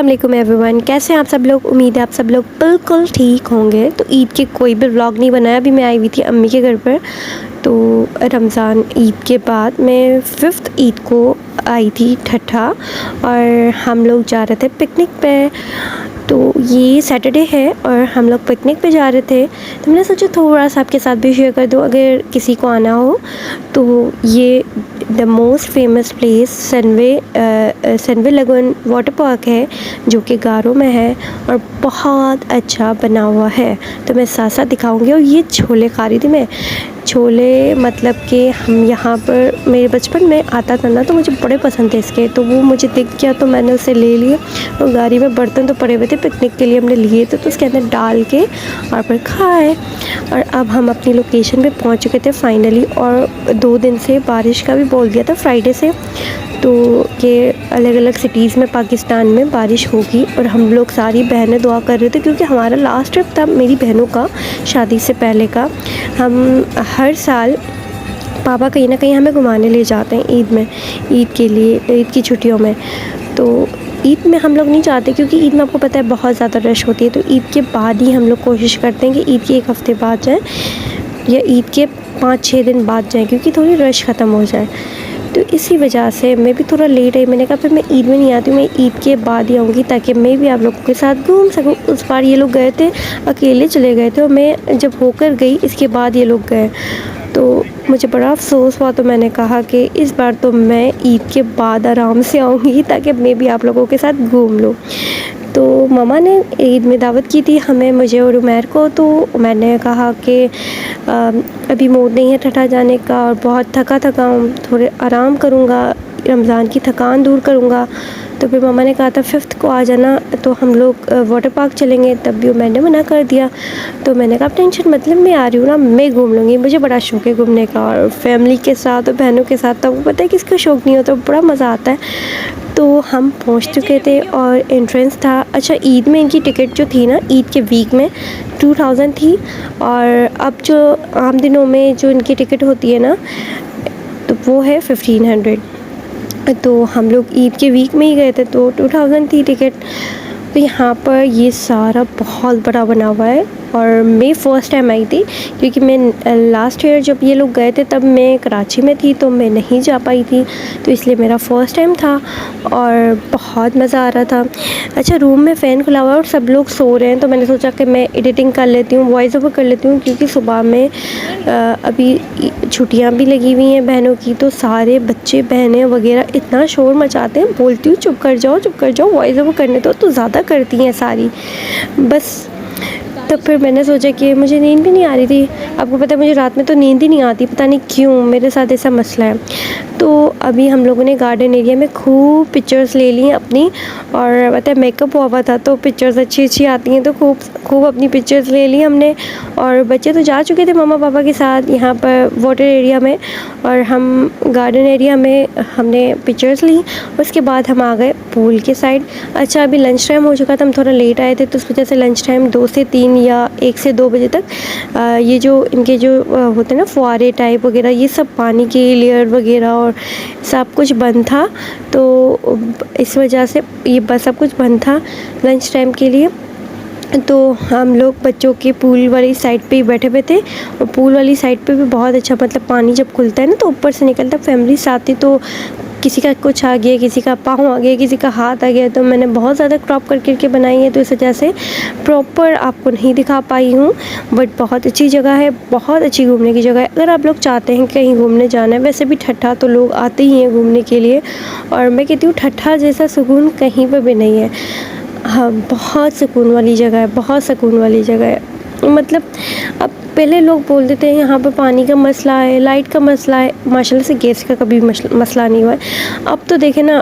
वालेकुम एवरीवन, कैसे हैं आप सब लोग। उम्मीद है आप सब लोग बिल्कुल ठीक होंगे। तो ईद के कोई भी व्लॉग नहीं बनाया। अभी मैं आई हुई थी अम्मी के घर पर। तो रमज़ान ईद के बाद मैं 5th ईद को आई थी ठट्ठा, और हम लोग जा रहे थे पिकनिक पे। तो ये सैटरडे है और हम लोग पिकनिक पे जा रहे थे। तो मैंने सोचा थोड़ा सा आपके साथ भी शेयर कर दूँ अगर किसी को आना हो। तो ये the most famous place सनवे lagoon water park है, जो कि गारो में है और बहुत अच्छा बना हुआ है। तो मैं साथ साथ दिखाऊंगी। और ये छोले खा रही थी मैं। छोले मतलब कि हम यहाँ पर मेरे बचपन में आता था ना, तो मुझे बड़े पसंद थे इसके। तो वो मुझे दिख गया तो मैंने उसे ले लिए। और गाड़ी में बर्तन तो पड़े हुए थे पिकनिक के लिए, हमने लिए थे तो उसके अंदर डाल के और फिर खाए। और अब हम अपनी लोकेशन पे पहुँच चुके थे फाइनली। और 2 दिन से बारिश का भी बोल दिया था फ्राइडे से, तो ये अलग अलग सिटीज़ में पाकिस्तान में बारिश होगी। और हम लोग सारी बहनें दुआ कर रहे थे, क्योंकि हमारा लास्ट ट्रिप था मेरी बहनों का शादी से पहले का। हम हर साल पापा कहीं ना कहीं हमें घुमाने ले जाते हैं ईद में, ईद के लिए, ईद की छुट्टियों में। तो ईद में हम लोग नहीं जाते, क्योंकि ईद में आपको पता है बहुत ज़्यादा रश होती है। तो ईद के बाद ही हम लोग कोशिश करते हैं कि ईद के 1 हफ़्ते बाद जाएँ या ईद के 5-6 दिन बाद जाएँ, क्योंकि थोड़ी रश ख़त्म हो जाए। तो इसी वजह से मैं भी थोड़ा लेट आई। मैंने कहा फिर मैं ईद में नहीं आती हूँ, मैं ईद के बाद ही आऊँगी, ताकि मैं भी आप लोगों के साथ घूम सकूँ। उस बार ये लोग गए थे, अकेले चले गए थे, और मैं जब होकर गई इसके बाद ये लोग गए, तो मुझे बड़ा अफसोस हुआ। तो मैंने कहा कि इस बार तो मैं ईद के बाद आराम से आऊँगी, ताकि मैं भी आप लोगों के साथ घूम लूँ। तो ममा ने ईद में दावत की थी हमें, मुझे और उमैर को। तो मैंने कहा कि अभी मूड नहीं है ठट्ठा जाने का, और बहुत थका हूँ, थोड़े आराम करूँगा, रमज़ान की थकान दूर करूँगा। तो फिर मम्मा ने कहा था 5th को आ जाना, तो हम लोग वाटर पार्क चलेंगे। तब भी मैंने मना कर दिया। तो मैंने कहा टेंशन मतलब मैं आ रही हूँ ना, मैं घूम लूँगी, मुझे बड़ा शौक है घूमने का, और फैमिली के साथ और बहनों के साथ। तो पता है किसका शौक़ नहीं होता, बड़ा मज़ा आता है। तो हम पहुंच चुके थे और एंट्रेंस था। अच्छा, ईद में इनकी टिकट जो थी ना, ईद के वीक में 2000 थी, और अब जो आम दिनों में जो इनकी टिकट होती है ना, तो वो है 1500। तो हम लोग ईद के वीक में ही गए थे, तो 2000 थी टिकट। तो यहाँ पर ये सारा बहुत बड़ा बना हुआ है, और मैं फ़र्स्ट टाइम आई थी, क्योंकि मैं लास्ट ईयर जब ये लोग गए थे तब मैं कराची में थी, तो मैं नहीं जा पाई थी। तो इसलिए मेरा फ़र्स्ट टाइम था और बहुत मज़ा आ रहा था। अच्छा, रूम में फ़ैन खुला हुआ है और सब लोग सो रहे हैं, तो मैंने सोचा कि मैं एडिटिंग कर लेती हूँ, वॉइस ओवर कर लेती हूँ, क्योंकि सुबह में अभी छुट्टियाँ भी लगी हुई हैं बहनों की। तो सारे बच्चे बहनें वगैरह इतना शोर मचाते हैं, बोलती हूँ चुप कर जाओ, वॉइस ओवर करने तो ज़्यादा करती हैं सारी बस। तब फिर मैंने सोचा कि मुझे नींद भी नहीं आ रही थी। आपको पता है मुझे रात में तो नींद ही नहीं आती, पता नहीं क्यों, मेरे साथ ऐसा मसला है। तो अभी हम लोगों ने गार्डन एरिया में खूब पिक्चर्स ले ली अपनी, और पता है मेकअप हुआ था तो पिक्चर्स अच्छी आती हैं, तो खूब अपनी पिक्चर्स ले ली हमने। और बच्चे तो जा चुके थे मम्मा पापा के साथ यहाँ पर वाटर एरिया में, और हम गार्डन एरिया में हमने पिक्चर्स ली। उसके बाद हम आ गए पूल के साइड। अच्छा, अभी लंच टाइम हो चुका था, हम थोड़ा लेट आए थे, तो उस वजह से लंच टाइम 2 से 3 या 1 से 2 बजे तक ये जो इनके जो होते हैं ना फुआरे टाइप वगैरह, ये सब पानी के लेयर वगैरह और सब कुछ बंद था। तो इस वजह से ये बस सब कुछ बंद था लंच टाइम के लिए। तो हम लोग बच्चों के पूल वाली साइड पे ही बैठे हुए थे, और पूल वाली साइड पे भी बहुत अच्छा, मतलब पानी जब खुलता है ना तो ऊपर से निकलता है। फैमिली साथ थी, तो किसी का कुछ आ गया, किसी का पाँव आ गया, किसी का हाथ आ गया। तो मैंने बहुत ज़्यादा क्रॉप करके बनाई है, तो इस वजह से प्रॉपर आपको नहीं दिखा पाई हूँ। बट बहुत अच्छी जगह है, बहुत अच्छी घूमने की जगह है। अगर आप लोग चाहते हैं कहीं घूमने जाना है, वैसे भी ठट्ठा तो लोग आते ही हैं घूमने के लिए, और मैं कहती हूँ ठट्ठा जैसा सुकून कहीं पर भी नहीं है। हाँ, बहुत सुकून वाली जगह है, बहुत सुकून वाली जगह है। मतलब अब पहले लोग बोलते थे यहाँ पर पानी का मसला है, लाइट का मसला है, माशाल्लाह से गैस का कभी मसला नहीं हुआ है। अब तो देखें ना,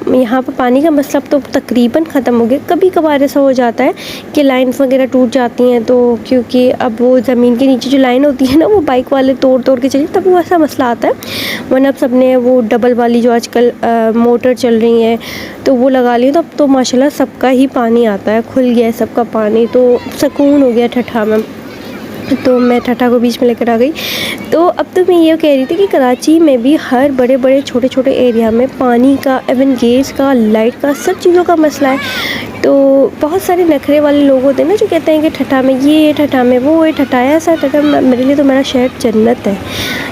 यहाँ पर पानी का मसला अब तो तकरीबन ख़त्म हो गया। कभी कभार ऐसा हो जाता है कि लाइन्स वगैरह टूट जाती हैं, तो क्योंकि अब वो ज़मीन के नीचे जो लाइन होती है ना, वो बाइक वाले तोड़ के चलिए, तभी वैसा मसला आता है। वरना अब सब ने वो डबल वाली जो आजकल मोटर चल रही हैं, तो वो लगा ली, तो अब तो माशाल्लाह सबका ही पानी आता है, खुल गया है सबका पानी, तो सुकून हो गया ठट्ठा में। तो मैं ठठा को बीच में लेकर आ गई। तो अब तो मैं ये कह रही थी कि कराची में भी हर बड़े बड़े छोटे छोटे एरिया में पानी का, इवन गैस का, लाइट का, सब चीज़ों का मसला है। तो बहुत सारे नखरे वाले लोग होते हैं ना, जो कहते हैं कि ठठा में ये, ठठा में वो है, ठठा ऐसा, ठठा। मेरे लिए तो मेरा शहर जन्नत है,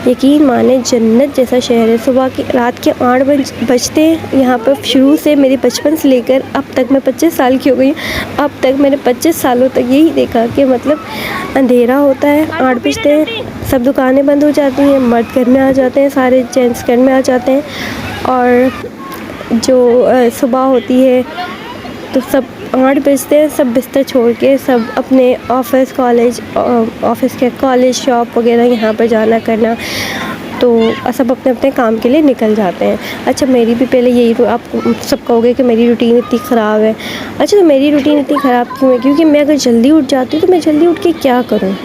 यकीन माने जन्नत जैसा शहर है। सुबह के रात के 8 बजते हैं यहाँ पर। शुरू से मेरे बचपन से लेकर अब तक, मैं 25 साल की हो गई, अब तक मैंने 25 सालों तक यही देखा कि मतलब अंधेरा होता है, 8 बजते हैं, सब दुकानें बंद हो जाती हैं, मर्द घर में आ जाते हैं, सारे जेंट्स घर में आ जाते हैं, और जो सुबह होती है तो सब 8 बजते हैं, सब बिस्तर छोड़ के सब अपने ऑफ़िस, कॉलेज, शॉप वगैरह यहाँ पर जाना करना, तो सब अपने अपने काम के लिए निकल जाते हैं। अच्छा, मेरी भी पहले यही, तो आप सब कहोगे कि मेरी रूटीन इतनी ख़राब है। अच्छा, तो मेरी रूटीन इतनी ख़राब क्यों है? क्योंकि मैं अगर जल्दी उठ जाती हूँ तो मैं जल्दी उठ के क्या करूँ?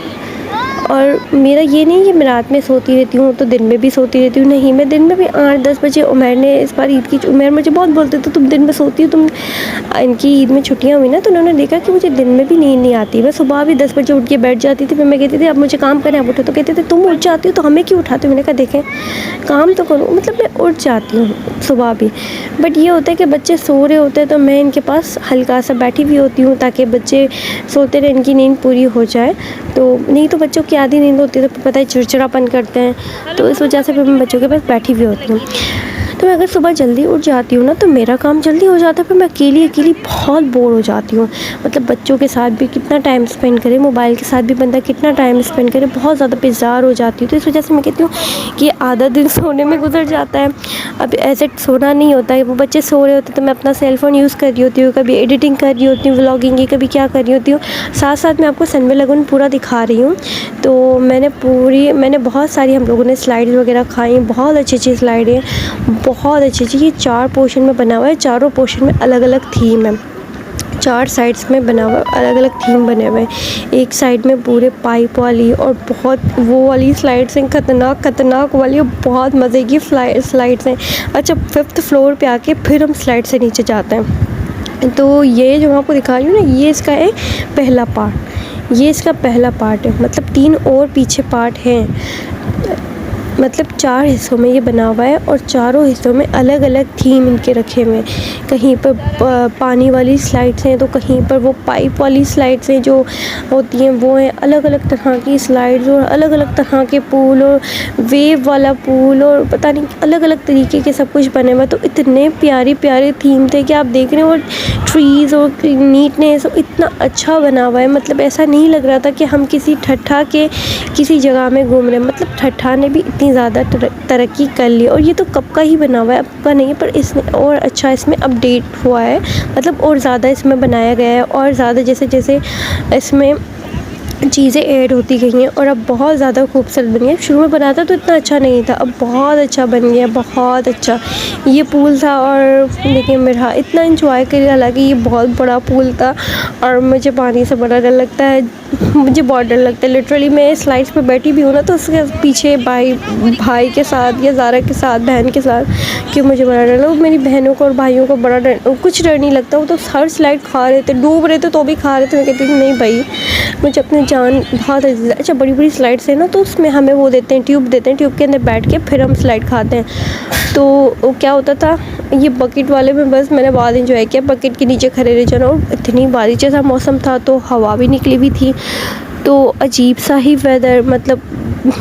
और मेरा ये नहीं कि मैं रात में सोती रहती हूँ तो दिन में भी सोती रहती हूँ, नहीं, मैं दिन में भी 8-10 बजे, उमर ने इस बार ईद की, उमर मुझे बहुत बोलते थे तुम दिन में सोती हो, तुम, इनकी ईद में छुट्टियाँ हुई ना, तो उन्होंने देखा कि मुझे दिन में भी नींद नहीं आती। मैं सुबह भी 10 बजे उठ के बैठ जाती थी, फिर मैं कहती थी अब मुझे काम करें, आप उठो, तो कहते थे तुम उठ जाती हो तो हमें क्यों उठाते हो? मैंने कहा देखें, काम तो करो, मतलब मैं उठ जाती हूँ सुबह भी, बट ये होता है कि बच्चे सो रहे होते हैं तो मैं इनके पास हल्का सा बैठी हुई होती हूँ ताकि बच्चे सोते रहे, इनकी नींद पूरी हो जाए। तो नहीं तो बच्चों की आधी नींद होती है तो पता है चिड़चिड़ापन करते हैं, तो इस वजह से फिर मैं बच्चों के पास बैठी हुई होती हूँ। तो मैं अगर सुबह जल्दी उठ जाती हूँ ना तो मेरा काम जल्दी हो जाता है, फिर मैं अकेली बहुत बोर हो जाती हूँ। मतलब बच्चों के साथ भी कितना टाइम स्पेंड करे, मोबाइल के साथ भी बंदा कितना टाइम स्पेंड करे, बहुत ज़्यादा बेजार हो जाती हूँ। तो इस वजह से मैं कहती हूँ कि आधा दिन सोने में गुजर जाता है। अब ऐसे सोना नहीं होता है, वो बच्चे सो रहे होते तो मैं अपना सेलफ़ोन यूज़ कर रही होती हूँ, कभी एडिटिंग कर रही होती हूँ, व्लॉगिंग की, कभी क्या कर रही होती हूँ। साथ साथ मैं आपको सनवे लगन पूरा दिखा रही हूँ। तो मैंने बहुत सारी, हम लोगों ने स्लाइड्स वगैरह खाई, बहुत अच्छी स्लाइड है, बहुत अच्छी। ये 4 पोर्शन में बना हुआ है, चारों पोर्शन में अलग अलग थीम है, 4 साइड्स में बना हुआ, अलग अलग थीम बने हुए हैं। एक साइड में पूरे पाइप वाली और बहुत वो वाली स्लाइड्स हैं, खतरनाक वाली, और बहुत मज़े की स्लाइड्स हैं। अच्छा, 5th फ्लोर पे आके फिर हम स्लाइड से नीचे जाते हैं। तो ये जो मैं आपको दिखा रही हूँ ना, ये इसका है पहला पार्ट, ये इसका पहला पार्ट है। मतलब 3 और पीछे पार्ट हैं, मतलब 4 हिस्सों में ये बना हुआ है, और चारों हिस्सों में अलग अलग थीम इनके रखे हुए हैं। कहीं पर पानी वाली स्लाइड्स हैं, तो कहीं पर वो पाइप वाली स्लाइड्स हैं जो होती हैं, वो हैं। अलग अलग तरह की स्लाइड्स और अलग अलग तरह के पूल, और वेव वाला पूल, और पता नहीं अलग अलग तरीके के सब कुछ बने हुए। तो इतने प्यारे प्यारे थीम थे कि आप देख रहे हो, और ट्रीज़ और नीटनेस इतना अच्छा बना हुआ है। मतलब ऐसा नहीं लग रहा था कि हम किसी ठट्ठा के किसी जगह में घूम रहे हैं। मतलब ठट्ठा ने भी इतनी ज़्यादा तरक्की कर ली, और ये तो कब का ही बना हुआ है, अब का नहीं है, पर इसने और अच्छा इसमें अपडेट हुआ है, मतलब और ज़्यादा इसमें बनाया गया है, और ज़्यादा जैसे जैसे इसमें चीज़ें ऐड होती गई हैं, और अब बहुत ज़्यादा खूबसूरत बन गया। शुरू में बना था तो इतना अच्छा नहीं था, अब बहुत अच्छा बन गया, बहुत अच्छा। ये पूल था, और देखिए मेरा इतना इंजॉय करिए, हालांकि ये बहुत बड़ा पूल था, और मुझे पानी से बड़ा डर लगता है, मुझे बहुत डर लगता है। लिटरली मैं स्लाइड्स पे बैठी भी हूँ ना, तो उसके पीछे भाई के साथ या ज़ारा के साथ, बहन के साथ, कि मुझे बड़ा डर लगा। मेरी बहनों को और भाइयों को बड़ा डर, कुछ डर नहीं लगता, वो तो हर स्लाइड खा रहे थे, डूब रहे थे तो भी खा रहे थे। मैं कहती थी नहीं भाई, मुझे अपनी जान बहुत अच्छा। बड़ी बड़ी स्लाइड्स है ना, तो उसमें हमें वो देते हैं, ट्यूब देते हैं, ट्यूब के अंदर बैठ के फिर हम स्लाइड खाते हैं। तो क्या होता था, ये बकेट वाले में बस मैंने बहुत इन्जॉय किया, बकेट के नीचे खड़े रह जाना, और इतनी बारिश जैसा मौसम था, तो हवा भी निकली हुई थी, तो अजीब सा ही वेदर, मतलब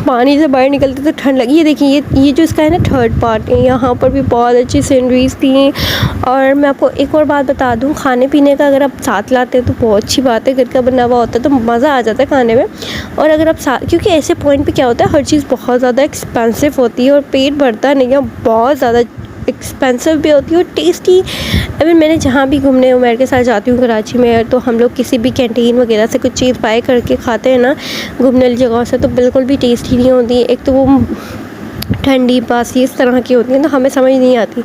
पानी से बाहर निकलते तो ठंड लगी। ये देखिए, ये जो इसका है ना 3rd पार्ट है, यहाँ पर भी बहुत अच्छी सीनरीज थी। और मैं आपको एक और बात बता दूँ, खाने पीने का अगर आप साथ लाते हैं तो बहुत अच्छी बात है, घर का बना हुआ होता है तो मज़ा आ जाता है खाने में। और अगर आप साथ, क्योंकि ऐसे पॉइंट पे क्या होता है, हर चीज़ बहुत ज़्यादा एक्सपेंसिव होती है और पेट भरता नहीं है, बहुत ज़्यादा एक्सपेंसिव भी होती है और टेस्टी। अभी मैंने जहाँ भी घूमने उमर के साथ जाती हूँ कराची में, तो हम लोग किसी भी कैंटीन वगैरह से कुछ चीज़ बाय करके खाते हैं ना घूमने वाली जगहों से, तो बिल्कुल भी टेस्टी नहीं होती। एक तो वो ठंडी बासी इस तरह की होती हैं, तो हमें समझ नहीं आती।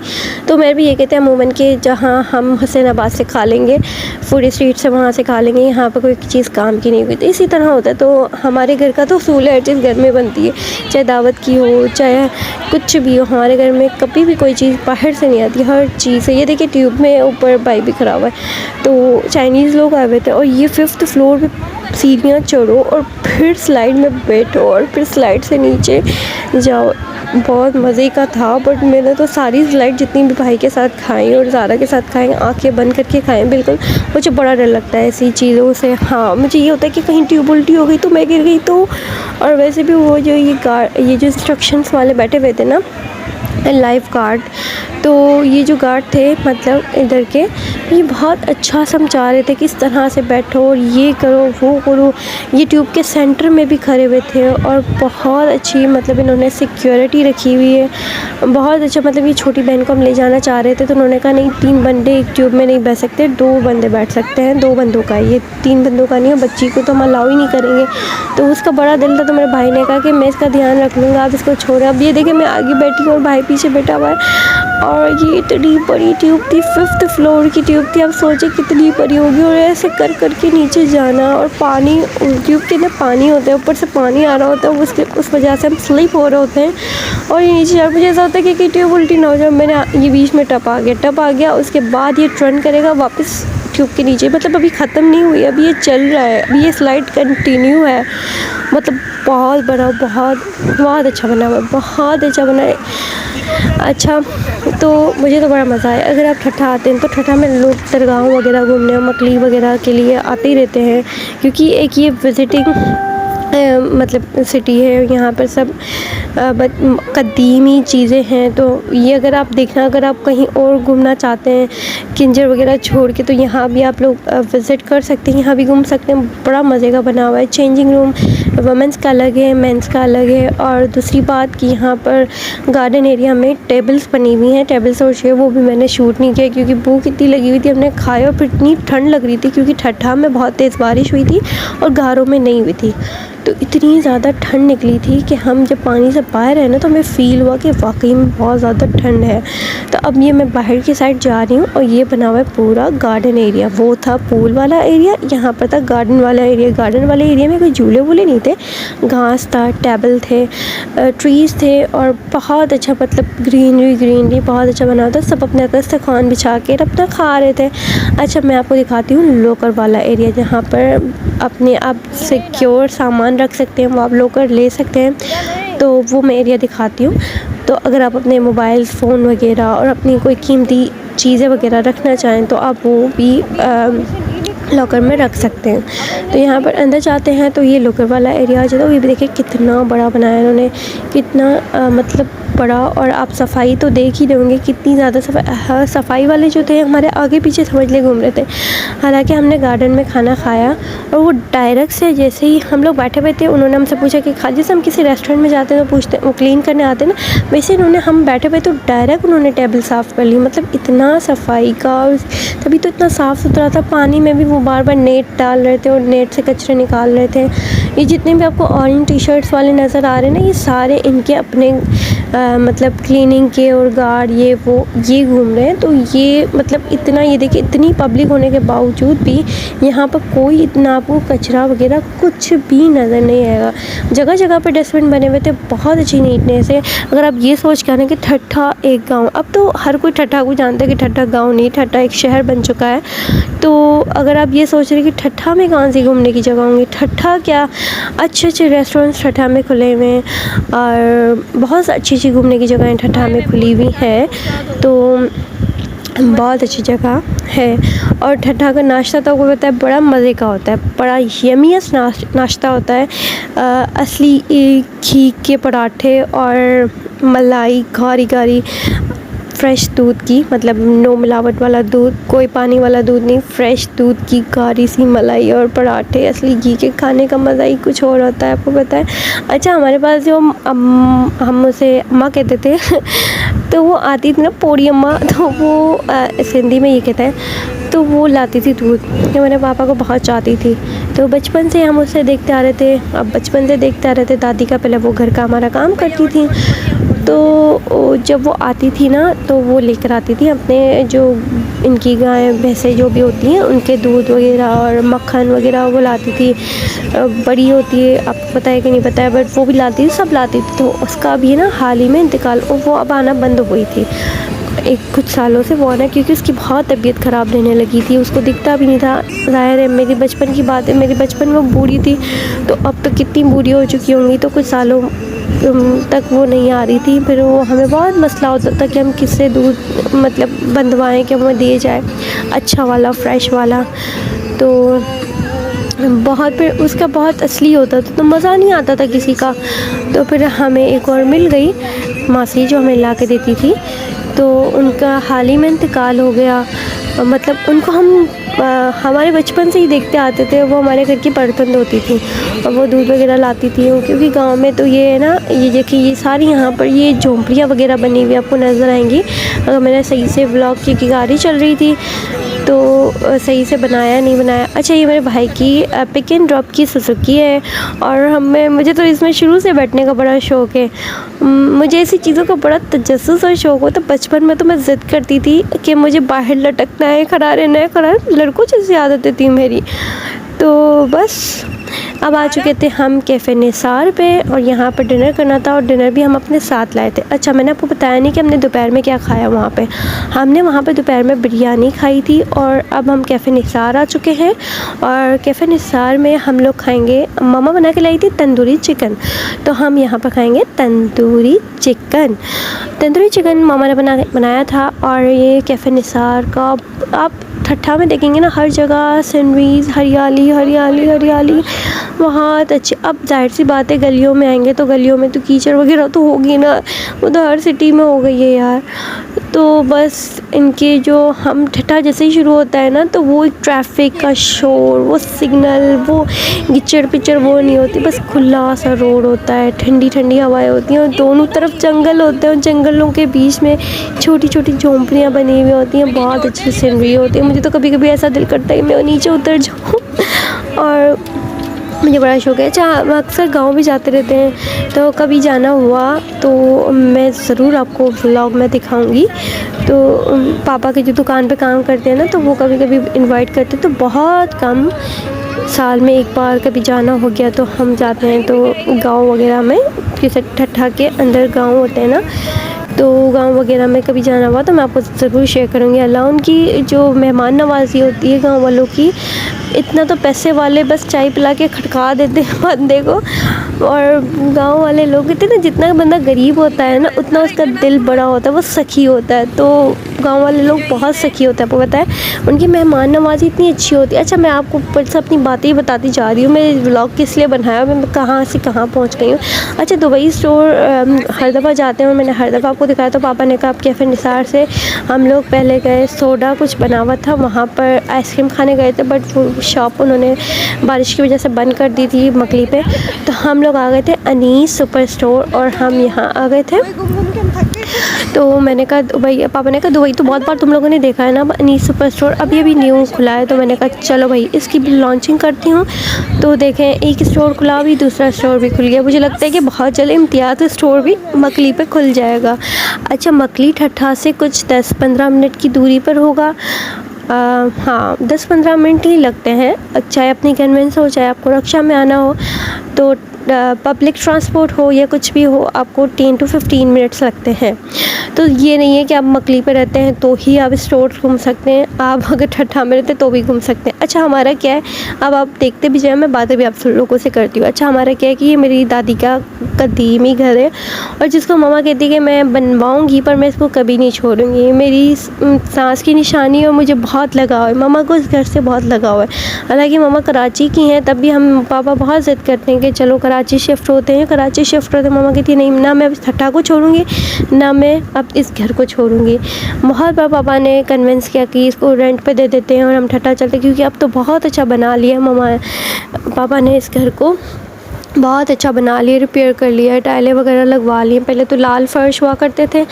तो मैं भी ये कहते हैं अमूमन कि जहाँ हम हुसैनाबाद से खा लेंगे, फूड स्ट्रीट से वहाँ से खा लेंगे, यहाँ पर कोई चीज़ काम की नहीं हुई, तो इसी तरह होता है। तो हमारे घर का तो उसूल है, हर चीज़ घर में बनती है, चाहे दावत की हो चाहे कुछ भी हो, हमारे घर में कभी भी कोई चीज़ बाहर से नहीं आती, हर चीज़ है। ये देखिए ट्यूब में ऊपर पाइप भी खराब है, तो चाइनीज़ लोग आए हुए थे और ये 5th फ्लोर पे सीढ़ियाँ चढ़ो और फिर स्लाइड में बैठो और फिर स्लाइड से नीचे जाओ। बहुत मज़े का था, बट मैंने तो सारी स्लाइड जितनी भी भाई के साथ खाई और ज़ारा के साथ खाएँ, आंखें बंद करके खाएँ बिल्कुल। मुझे बड़ा डर लगता है ऐसी चीज़ों से। हाँ, मुझे ये होता है कि कहीं ट्यूब उल्टी हो गई तो मैं गिर गई तो। और वैसे भी वो जो ये जो इंस्ट्रक्शंस वाले बैठे हुए थे ना, लाइफ गार्ड, तो ये जो गार्ड थे मतलब इधर के, ये बहुत अच्छा समझा रहे थे किस तरह से बैठो और ये करो वो करो। ये ट्यूब के सेंटर में भी खड़े हुए थे और बहुत अच्छी मतलब इन्होंने सिक्योरिटी रखी हुई है, बहुत अच्छा। मतलब ये छोटी बहन को हम ले जाना चाह रहे थे तो उन्होंने कहा नहीं, 3 बंदे एक ट्यूब में नहीं बैठ सकते, 2 बंदे बैठ सकते हैं, 2 बंदों का है ये, 3 बंदों का नहीं है। बच्ची को तो हम अलाउ ही नहीं करेंगे। तो उसका बड़ा दिल था, तो मेरे भाई ने कहा कि मैं इसका ध्यान रख लूँगा, आप इसको छोड़ें। अब ये देखिए मैं आगे बैठी हूँ और भाई पीछे बैठा हुआ है, और ये इतनी बड़ी ट्यूब थी, 5th फ्लोर की ट्यूब थी। अब सोचे कितनी बड़ी होगी, और ऐसे कर कर के नीचे जाना, और पानी, ट्यूब के अंदर पानी होता है, ऊपर से पानी आ रहा होता है, उसके उस वजह से हम स्लिप हो रहे होते हैं। और ये नीचे मुझे ऐसा होता है कि ट्यूब उल्टी ना हो जाए। मैंने ये बीच में टप आ गया, उसके बाद ये टर्न करेगा वापस ट्यूब के नीचे। मतलब अभी ख़त्म नहीं हुई, अभी ये चल रहा है, अभी ये स्लाइड कंटिन्यू है। मतलब बहुत बड़ा, बहुत अच्छा बना हुआ है, बहुत अच्छा बना है। अच्छा, तो मुझे तो बड़ा मज़ा आया। अगर आप ठट्ठा आते हैं तो ठट्ठा में लोग दरगाहों वगैरह घूमने और मकली वगैरह के लिए आते ही रहते हैं, क्योंकि एक ये विज़िटिंग मतलब सिटी है, यहाँ पर सब कदीमी चीज़ें हैं। तो ये अगर आप देखना, अगर आप कहीं और घूमना चाहते हैं किंजर वगैरह छोड़ के, तो यहाँ भी आप लोग विज़िट कर सकते हैं, यहाँ भी घूम सकते हैं। बड़ा मज़े का बना हुआ है। चेंजिंग रूम वमेंस का अलग है, मेंस का अलग है। और दूसरी बात कि यहाँ पर गार्डन एरिया में टेबल्स बनी हुई हैं, टेबल्स और चेयर, वो भी मैंने शूट नहीं किया क्योंकि भूख इतनी लगी हुई थी। हमने खाया और फिर इतनी ठंड लग रही थी क्योंकि ठट्ठा में बहुत तेज़ बारिश हुई थी और गारों में नहीं हुई थी, तो इतनी ज़्यादा ठंड निकली थी कि हम जब पानी से बाहर आए ना, तो हमें फ़ील हुआ कि वाकई में बहुत ज़्यादा ठंड है। तो अब ये मैं बाहर की साइड जा रही हूँ और ये बना हुआ है पूरा गार्डन एरिया। वो था पूल वाला एरिया, यहाँ पर था गार्डन वाला एरिया। गार्डन वाले एरिया में कोई झूले वूले नहीं थे, घास था, टेबल थे, ट्रीज़ थे, और बहुत अच्छा मतलब ग्रीनरी बहुत अच्छा बना था। सब अपने दस्तरखान बिछा के अपना खा रहे थे। अच्छा, मैं आपको दिखाती हूँ लोकर वाला एरिया, जहाँ पर अपने आप सिक्योर सामान रख सकते हैं, वो आप लोकर ले सकते हैं। तो वो मैं एरिया दिखाती हूँ। तो अगर आप अपने मोबाइल फ़ोन वगैरह और अपनी कोई कीमती चीज़ें वगैरह रखना चाहें तो आप वो भी लॉकर में रख सकते हैं। तो यहाँ पर अंदर जाते हैं तो ये लॉकर वाला एरिया आ जाता है। ये भी देखिए कितना बड़ा बनाया है इन्होंने, कितना मतलब बड़ा। और आप सफाई तो देख ही रहे होंगे कितनी ज़्यादा सफाई वाले जो थे हमारे आगे पीछे समझ ले घूम रहे थे। हालांकि हमने गार्डन में खाना खाया और वो डायरेक्ट से जैसे ही हम लोग बैठे हुए थे, उन्होंने हमसे पूछा कि जैसे हम किसी रेस्टोरेंट में जाते हैं तो पूछते वो क्लीन करने आते हैं ना, वैसे इन्होंने, हम बैठे हुए तो डायरेक्ट उन्होंने टेबल साफ़ कर ली। मतलब इतना सफाई का, तभी तो इतना साफ़ सुथरा था। पानी में भी वो बार बार नेट डाल रहे थे और नेट से कचरे निकाल रहे थे। ये जितने भी आपको ऑरेंज टी शर्ट्स वाले नज़र आ रहे हैं ना, ये सारे इनके अपने मतलब क्लीनिंग के और गार्ड ये वो ये घूम रहे हैं। तो ये मतलब इतना, ये देखिए इतनी पब्लिक होने के बावजूद भी यहाँ पर कोई इतना आपको कचरा वगैरह कुछ भी नज़र नहीं आएगा। जगह जगह पर डस्टबिन बने हुए थे, बहुत अच्छी नीटनेस है। अगर आप ये सोच के आना कि ठट्ठा एक गाँव, अब तो हर कोई ठट्ठा को जानता है कि ठट्ठा गाँव नहीं, ठट्ठा एक शहर बन चुका है। तो अगर आप ये सोच रहे हैं कि ठट्ठा में कहाँ सी घूमने की जगह होंगी, ठट्ठा क्या, अच्छे अच्छे रेस्टोरेंट्स ठट्ठा में खुले हुए हैं और बहुत अच्छी अच्छी घूमने की जगहें ठट्ठा में खुली हुई है। तो बहुत अच्छी जगह है। और ठट्ठा का नाश्ता तो आपको पता है बड़ा मज़े का होता है, बड़ा यमीएस्ट नाश्ता होता है। असली घी के पराठे और मलाई गारी गारी फ्रेश दूध की, मतलब नो मिलावट वाला दूध, कोई पानी वाला दूध नहीं, फ्रेश दूध की गाढ़ी सी मलाई और पराठे असली घी के खाने का मज़ा ही कुछ और होता है, आपको पता है। अच्छा, हमारे पास जो हम उसे अम्मा कहते थे तो वो आती थी ना, पोड़ी अम्मा, तो वो सिंधी में ये कहते हैं। तो वो लाती थी दूध, जो मेरे पापा को बहुत चाहती थी। तो बचपन से हम उससे देखते आ रहे थे। अब बचपन से देखते आ रहे थे, दादी का पहले वो घर का हमारा काम करती थी, तो जब वो आती थी ना तो वो लेकर आती थी अपने जो इनकी गाय भैंसें जो भी होती हैं उनके दूध वगैरह और मक्खन वगैरह वो लाती थी। बड़ी होती है, आपको पता है कि नहीं पता है, बट वो भी लाती थी, सब लाती थी। तो उसका भी ना हाल ही में इंतकाल, वो अब आना बंद हो गई थी कुछ सालों से। वो आना क्योंकि उसकी बहुत तबीयत ख़राब रहने लगी थी, उसको दिखता भी नहीं था। ज़ाहिर है मेरी बचपन की बात है, मेरी बचपन में बूढ़ी थी, तो अब तो कितनी बूढ़ी हो चुकी होंगी। तो कुछ सालों तक वो नहीं आ रही थी। फिर वो हमें बहुत मसला होता था कि हम किससे दूध मतलब बंधवाएँ कि हमें दिए जाए अच्छा वाला फ्रेश वाला। तो बहुत फिर उसका बहुत असली होता था तो मज़ा नहीं आता था किसी का। तो फिर हमें एक और मिल गई मासी जो हमें ला के देती थी। तो उनका हाल ही में इंतकाल हो गया। मतलब उनको हम हमारे बचपन से ही देखते आते थे। वो हमारे घर की परतंद होती थी और वो दूध वगैरह लाती थी। क्योंकि गांव में तो ये है ना, ये देखिए ये सारी यहाँ पर ये झोंपड़ियाँ वगैरह बनी हुई आपको नज़र आएंगी। अगर मैंने सही से व्लॉग की गाड़ी चल रही थी तो सही से बनाया नहीं बनाया। अच्छा, ये मेरे भाई की पिक एंड ड्रॉप की सुजुकी है और मुझे तो इसमें शुरू से बैठने का बड़ा शौक़ है। मुझे ऐसी चीज़ों का बड़ा तजस्सुस और शौक़ होता। बचपन में तो मैं ज़िद करती थी कि मुझे बाहर लटकना है, खड़ा रहना है, लड़कों जैसी आदतें थी मेरी। तो बस अब आ चुके थे हम कैफ़े निसार पे और यहाँ पर डिनर करना था और डिनर भी हम अपने साथ लाए थे। अच्छा, मैंने आपको बताया नहीं कि हमने दोपहर में क्या खाया वहाँ पे। हमने वहाँ पे दोपहर में बिरयानी खाई थी और अब हम कैफ़े निसार आ चुके हैं और कैफ़े निसार में हम लोग खाएंगे, मामा बना के लाई थी तंदूरी चिकन, तो हम यहाँ पर खाएँगे तंदूरी चिकन। तंदूरी चिकन मामा ने बनाया था। और ये कैफ़े निसार का आप ठट्ठा में देखेंगे ना, हर जगह सीनरीज, हरियाली हरियाली हरियाली, बहुत अच्छी। अब जाहिर सी बात है गलियों में आएंगे तो गलियों में तो कीचड़ वगैरह तो होगी ना, वो तो हर सिटी में हो गई है यार। तो बस इनके जो हम ठट्ठा जैसे ही शुरू होता है ना तो वो एक ट्रैफिक का शोर, वो सिग्नल, वो गिचड़ पिचड़ वो नहीं होती। बस खुला सा रोड होता है, ठंडी ठंडी हवाएं होती हैं और दोनों तरफ जंगल होते हैं और जंगलों के बीच में छोटी छोटी झोंपड़ियाँ बनी हुई होती हैं। बहुत अच्छी सीनरी होती है। मुझे तो कभी कभी ऐसा दिल करता है मैं नीचे उतर जाऊँ और मुझे बड़ा शौक़ है। अच्छा, हम अक्सर गांव भी जाते रहते हैं, तो कभी जाना हुआ तो मैं ज़रूर आपको व्लॉग में दिखाऊंगी। तो पापा की जो दुकान पे काम करते हैं ना, तो वो कभी कभी इनवाइट करते हैं, तो बहुत कम, साल में एक बार कभी जाना हो गया तो हम जाते हैं। तो गांव वगैरह में जैसे ठट्ठा के अंदर गांव होते हैं ना, तो गांव वगैरह में कभी जाना हुआ तो मैं आपको ज़रूर शेयर करूँगी। अल्लाह उनकी जो मेहमान नवाज़ी होती है गांव वालों की, इतना तो पैसे वाले बस चाय पिला के खटका देते हैं बंदे को। और गांव वाले लोग कहते हैं ना, जितना बंदा गरीब होता है ना उतना उसका दिल बड़ा होता है, वो सखी होता है। तो गांव वाले लोग बहुत सखी होते हैं, आपको पता है उनकी मेहमान नवाज़ी इतनी अच्छी होती है। अच्छा, मैं आपको ऊपर से अपनी बातें ही बताती जा रही हूँ, मैं व्लॉग किस लिए बनाया, मैं कहाँ से कहाँ पहुँच गई हूँ। अच्छा, दुबई स्टोर हर दफ़ा जाते हैं और मैंने हर दफ़ा आपको दिखाया। तो पापा ने कहा आप कैफ़े निसार से हम लोग पहले गए, सोडा कुछ बना हुआ था वहाँ पर, आइसक्रीम खाने गए थे, बट वो शॉप उन्होंने बारिश की वजह से बंद कर दी थी मकली पे। तो हम लोग आ गए थे अनीस सुपर स्टोर और हम यहाँ आ गए थे। तो मैंने कहा भाई, पापा ने कहा दुबई तो बहुत बार तुम लोगों ने देखा है ना अनीस सुपर स्टोर, अब ये भी न्यू खुला है। तो मैंने कहा चलो भाई इसकी भी लॉन्चिंग करती हूँ। तो देखें, एक स्टोर खुला, अभी दूसरा स्टोर भी खुल गया। मुझे लगता है कि बहुत जल्द इम्तियाज़ स्टोर भी मकली पे खुल जाएगा। अच्छा, मकली ठट्ठा से कुछ 10-15 मिनट की दूरी पर होगा। हाँ, 10-15 मिनट ही लगते हैं, चाहे अपनी कन्वेंस हो, चाहे आपको रक्षा में आना हो। तो पब्लिक ट्रांसपोर्ट हो या कुछ भी हो, आपको 10 to 15 मिनट्स लगते हैं। तो ये नहीं है कि आप मकली पे रहते हैं तो ही आप स्टोर घूम सकते हैं, आप अगर ठट्ठा में रहते तो भी घूम सकते हैं। अच्छा, हमारा क्या है, अब आप देखते भी जाए, मैं बातें भी आप लोगों से करती हूँ। अच्छा, हमारा क्या है कि ये मेरी दादी का कदीमी घर है और जिसको मम्मा कहती है कि मैं बनवाऊँगी पर मैं इसको कभी नहीं छोड़ूंगी। मेरी सांस की निशानी और मुझे बहुत लगाव है, मम्मा को इस घर से बहुत लगाव है। हालांकि मम्मा कराची की हैं, तब भी हम पापा बहुत ज़िद करते हैं कि चलो कराची शिफ्ट होते हैं, कराची शिफ्ट होते हैं। मम्मा कहती है नहीं, ना मैं ठट्ठा को छोड़ूंगी, ना मैं अब इस घर को छोड़ूंगी। बहुत बार पापा ने कन्विंस किया कि इसको रेंट पे दे देते हैं और हम ठट्ठा चलते, क्योंकि अब तो बहुत अच्छा बना लिया पापा ने इस घर को, बहुत अच्छा बना लिया, रिपेयर कर लिया, टाइलें वगैरह लगवा ली। पहले तो लाल फर्श हुआ करते थे,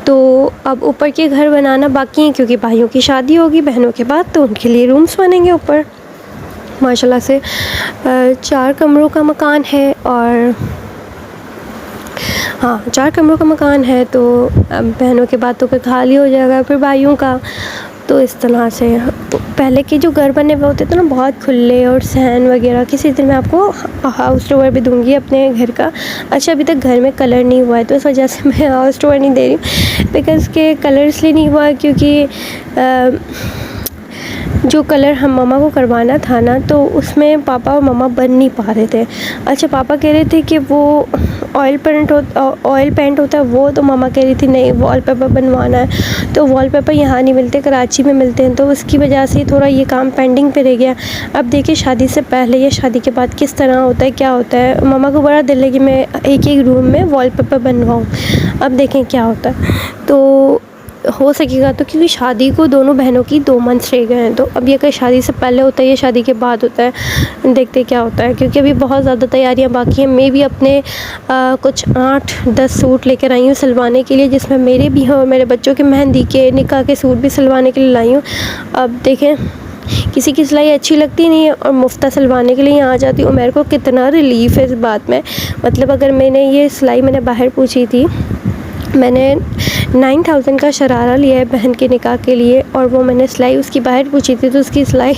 तो अब ऊपर के घर बनाना बाकी है, क्योंकि भाइयों की शादी होगी बहनों के बाद, तो उनके लिए रूम्स बनेंगे ऊपर। माशाल्लाह से 4 कमरों का मकान है और हाँ, 4 कमरों का मकान है, तो अब बहनों के बाद तो फिर खाली हो जाएगा, फिर भाइयों का। तो इस तरह से पहले के जो घर बने हुए होते थे ना, बहुत खुले और सहन वगैरह। किसी दिन मैं आपको हाउस टूर भी दूंगी अपने घर का। अच्छा, अभी तक घर में कलर नहीं हुआ है, तो इस वजह से मैं हाउस टूर नहीं दे रही हूँ, बिकॉज़ के कलर इसलिए नहीं हुआ क्योंकि जो कलर हम मम्मा को करवाना था ना, तो उसमें पापा और मम्मा बन नहीं पा रहे थे। अच्छा, पापा कह रहे थे कि वो ऑयल पेंट होता है वो, तो मम्मा कह रही थी नहीं, वॉलपेपर बनवाना है। तो वॉलपेपर यहाँ नहीं मिलते, कराची में मिलते हैं, तो उसकी वजह से थोड़ा ये काम पेंडिंग पे रह गया। अब देखिए, शादी से पहले या शादी के बाद किस तरह होता है, क्या होता है। मम्मा को बड़ा दिल है कि मैं एक रूम में वॉलपेपर बनवाऊँ। अब देखें क्या होता है। तो हो सकेगा तो, क्योंकि शादी को दोनों बहनों की 2 मंथ्स रह गए हैं, तो अब ये कहीं शादी से पहले होता है या शादी के बाद होता है, देखते क्या होता है। क्योंकि अभी बहुत ज़्यादा तैयारियां बाकी हैं। मैं भी अपने कुछ 8-10 सूट लेकर आई हूँ सिलवाने के लिए, जिसमें मेरे भी हैं और मेरे बच्चों के मेहंदी के, निकाह के सूट भी सिलवाने के लिए लाई हूँ। अब देखें, किसी की सिलाई अच्छी लगती नहीं है और मुफ्ता सिलवाने के लिए यहाँ आ जाती हूँ। मेरे को कितना रिलीफ़ है इस बात में। मतलब अगर मैंने बाहर पूछी थी, मैंने 9000 का शरारा लिया है बहन के निकाह के लिए, और वो मैंने सिलाई उसकी बाहर पूछी थी, तो उसकी सिलाई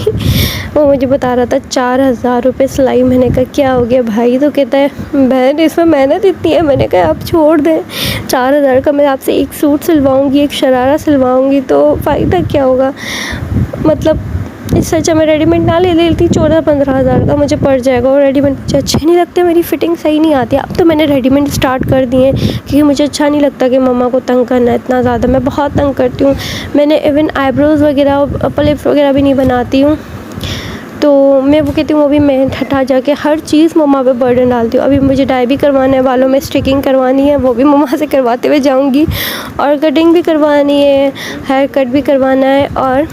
वो मुझे बता रहा था 4000 रुपये सिलाई। मैंने कहा क्या हो गया भाई? तो कहता है बहन इसमें मेहनत इतनी है। मैंने कहा आप छोड़ दें, 4000 का मैं आपसे एक सूट सिलवाऊँगी, एक शरारा सिलवाऊँगी, तो फ़ायदा क्या होगा। मतलब इससे अच्छा मैं रेडीमेड ना ले लेती, 14-15 हज़ार का मुझे पड़ जाएगा, और रेडीमेड मुझे अच्छे नहीं लगते, मेरी फ़िटिंग सही नहीं आती। अब तो मैंने रेडीमेड स्टार्ट कर दिए हैं, क्योंकि मुझे अच्छा नहीं लगता कि मम्मा को तंग करना इतना ज़्यादा। मैं बहुत तंग करती हूँ। मैंने इवन आईब्रोज़ वगैरह, अपर लिप्स वगैरह भी नहीं बनाती हूँ, तो मैं वो कहती हूँ वो भी मैं हटा जाके हर चीज़ मम्मा पे बर्डन डालती हूँ। अभी मुझे डाई भी करवाना है, बालों में स्टिकिंग करवानी है, वो भी मम्मा से करवाते हुए जाऊँगी, और कटिंग भी करवानी है, हेयर कट भी करवाना है, और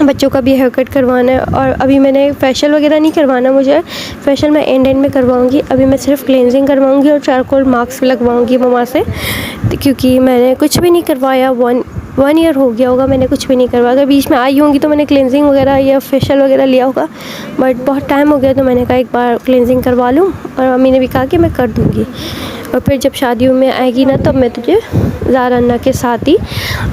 बच्चों का भी हेयर कट करवाना है। और अभी मैंने फेशियल वगैरह नहीं करवाना, मुझे फेशियल मैं एंड में करवाऊँगी। अभी मैं सिर्फ क्लेंजिंग करवाऊँगी और चारकोल मास्क लगवाऊँगी मम्मा से, क्योंकि मैंने कुछ भी नहीं करवाया। 1 ईयर हो गया होगा मैंने कुछ भी नहीं करवाया। अगर बीच में आई होंगी तो मैंने क्लेंजिंग वगैरह या फेशियल वगैरह लिया होगा, बट बहुत टाइम हो गया, तो मैंने कहा एक बार क्लेंजिंग करवा लूँ, और मम्मी ने भी कहा कि मैं कर दूँगी। और फिर जब शादियों में आएगी ना, तब मैं तुझे ज़ारा अन्ना के साथ ही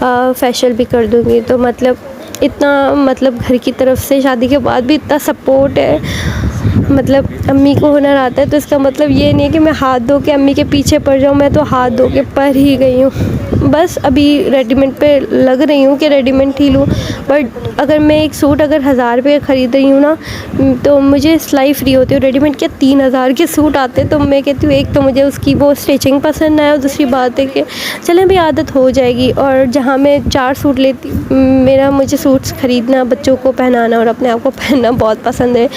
फेशियल भी कर दूँगी। तो मतलब इतना, मतलब घर की तरफ से शादी के बाद भी इतना सपोर्ट है। मतलब अम्मी को हुनर आता है, तो इसका मतलब ये नहीं है कि मैं हाथ धो के अम्मी के पीछे पड़ जाऊँ। मैं तो हाथ धो के पड़ ही गई हूँ। बस अभी रेडीमेड पे लग रही हूँ कि रेडीमेड ही लूँ, बट अगर मैं एक सूट अगर 1000 रुपये ख़रीद रही हूँ ना, तो मुझे सिलाई फ्री होती है। रेडीमेड के 3000 के सूट आते हैं, तो मैं कहती हूँ एक तो मुझे उसकी वो स्टिचिंग पसंद है, और दूसरी बात है कि चलें भी आदत हो जाएगी। और जहाँ मैं 4 सूट लेती, मुझे सूट्स ख़रीदना, बच्चों को पहनाना और अपने आप को पहनना बहुत पसंद है।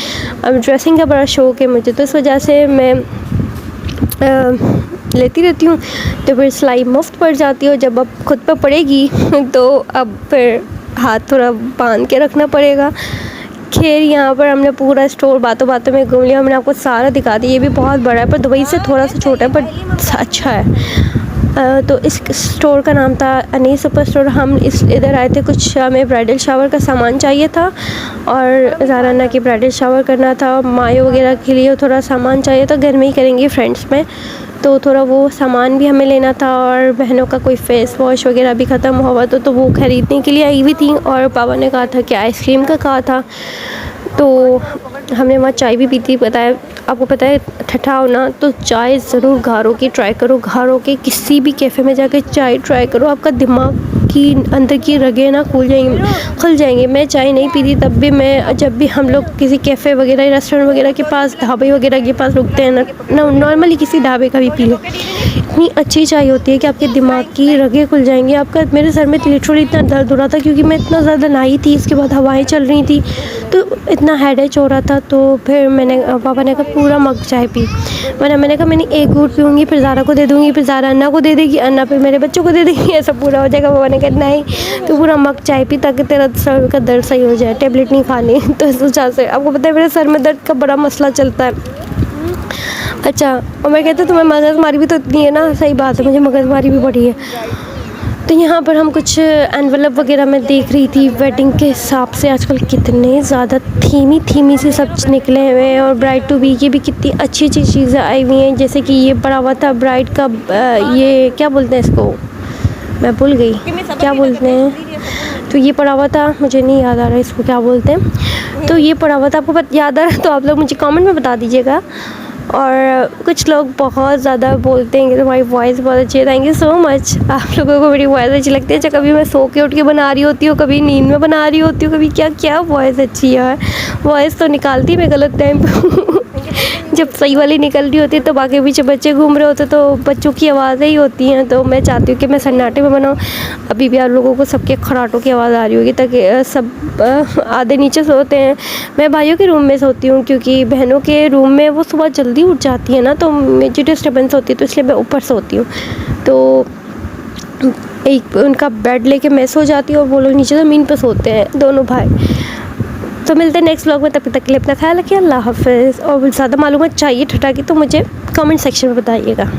अब ड्रेसिंग का बड़ा शौक़ है मुझे, तो इस वजह से मैं लेती रहती हूँ। तो फिर सिलाई मुफ्त पड़ जाती है, और जब अब खुद पर पड़ेगी तो अब फिर हाथ थोड़ा बांध के रखना पड़ेगा। खैर, यहाँ पर हमने पूरा स्टोर बातों बातों में घूम लिया। हमने आपको सारा दिखा दिया। ये भी बहुत बड़ा है, पर दुबई से थोड़ा सा छोटा है, पर अच्छा है। तो इस स्टोर का नाम था अनीस सुपर स्टोर। हम इधर आए थे, कुछ हमें ब्राइडल शावर का सामान चाहिए था, और ज़ारा अन्ना की ब्राइडल शावर करना था, मायो वगैरह के लिए थोड़ा सामान चाहिए था। घर में ही करेंगे फ्रेंड्स में, तो थोड़ा वो सामान भी हमें लेना था। और बहनों का कोई फेस वॉश वगैरह भी ख़त्म हुआ, तो वो ख़रीदने के लिए आई हुई थी। और पापा ने कहा था कि आइसक्रीम का कहा था, तो हमने वहाँ चाय भी पी थी। आपको पता है ठंडा हो ना, तो चाय ज़रूर घारों की ट्राई करो। घारों के किसी भी कैफ़े में जाकर चाय ट्राई करो, आपका दिमाग की अंदर की रगें ना खुल जाएंगे। मैं चाय नहीं पीती, तब भी मैं जब भी हम लोग किसी कैफ़े वगैरह, रेस्टोरेंट वगैरह के पास, ढाबे वगैरह के पास रुकते हैं ना, नॉर्मली किसी ढाबे का भी पी लो, इतनी अच्छी चाय होती है कि आपके दिमाग की रगें खुल जाएंगी। आपका मेरे सर में लिटरली इतना दर्द हो रहा था, क्योंकि मैं इतना ज़्यादा नहाई थी, इसके बाद हवाएं चल रही थी, तो इतना हेडेक हो रहा था। तो फिर पापा ने कहा पूरा मग चाय पी। मैंने कहा मैंने एक घूंट पीऊँगी, फिर ज़ारा को दे दूँगी, फिर ज़ारा अन्ना को दे देगी, अन्ना फिर मेरे बच्चों को दे देगी, ऐसा पूरा हो जाएगा। पापा ने कहा नहीं, तो पूरा मग चाय पी, ताकि तेरा सर का दर्द सही हो जाए, टेबलेट नहीं खानी। तो इस वजह से आपको पता है मेरे सर में दर्द का बड़ा मसला चलता है। अच्छा, और मैं कहती हूँ तुम्हें मगज़मारी भी तो इतनी है ना। सही बात है, मुझे मगज़मारी भी पड़ी है। तो यहाँ पर हम कुछ एनवलप वगैरह मैं देख रही थी वेडिंग के हिसाब से। आजकल कितने ज़्यादा थीमी से सब निकले हुए हैं, और ब्राइड टू बी की भी कितनी अच्छी अच्छी चीज़ें आई हुई हैं। जैसे कि ये पड़ा हुआ था ब्राइड का ये क्या बोलते हैं इसको, मैं भूल गई क्या बोलते हैं। तो ये पड़ा हुआ था, मुझे नहीं याद आ रहा इसको क्या बोलते हैं। तो ये पड़ा हुआ था, आपको याद आ रहा है तो आप लोग मुझे कमेंट में बता दीजिएगा। और कुछ लोग बहुत ज़्यादा बोलते हैं कि तुम्हारी वॉइस बहुत अच्छी है। Thank you so much. आप लोगों को मेरी वॉइस अच्छी लगती है। कभी मैं सो के उठ के बना रही होती हूँ, कभी नींद में बना रही होती हूँ, कभी क्या क्या वॉइस अच्छी है। वॉइस तो निकालती मैं गलत टाइम पर जब सही वाली निकल रही होती है तो बाकी पीछे बच्चे घूम रहे होते तो बच्चों की आवाज़ें ही होती हैं। तो मैं चाहती हूँ कि मैं सन्नाटे में बनाऊँ। अभी भी आप लोगों को सबके खराटों की आवाज़ आ रही होगी, ताकि सब आधे नीचे सोते हैं। मैं भाइयों के रूम में सोती हूँ, क्योंकि बहनों के रूम में वो सुबह जल्दी उठ जाती है ना, तो मुझे डिस्टर्बेंस होती है, तो इसलिए मैं ऊपर सोती हूँ। तो एक उनका बेड लेके मैं सो जाती हूँ और वो लोग नीचे ज़मीन पर सोते हैं दोनों भाई। तो मिलते हैं नेक्स्ट व्लॉग में, तब तक के लिए अपना ख्याल रखिए। अल्लाह हाफ़िज़। और ज़्यादा मालूमात चाहिए ठटा की तो मुझे कमेंट सेक्शन में बताइएगा।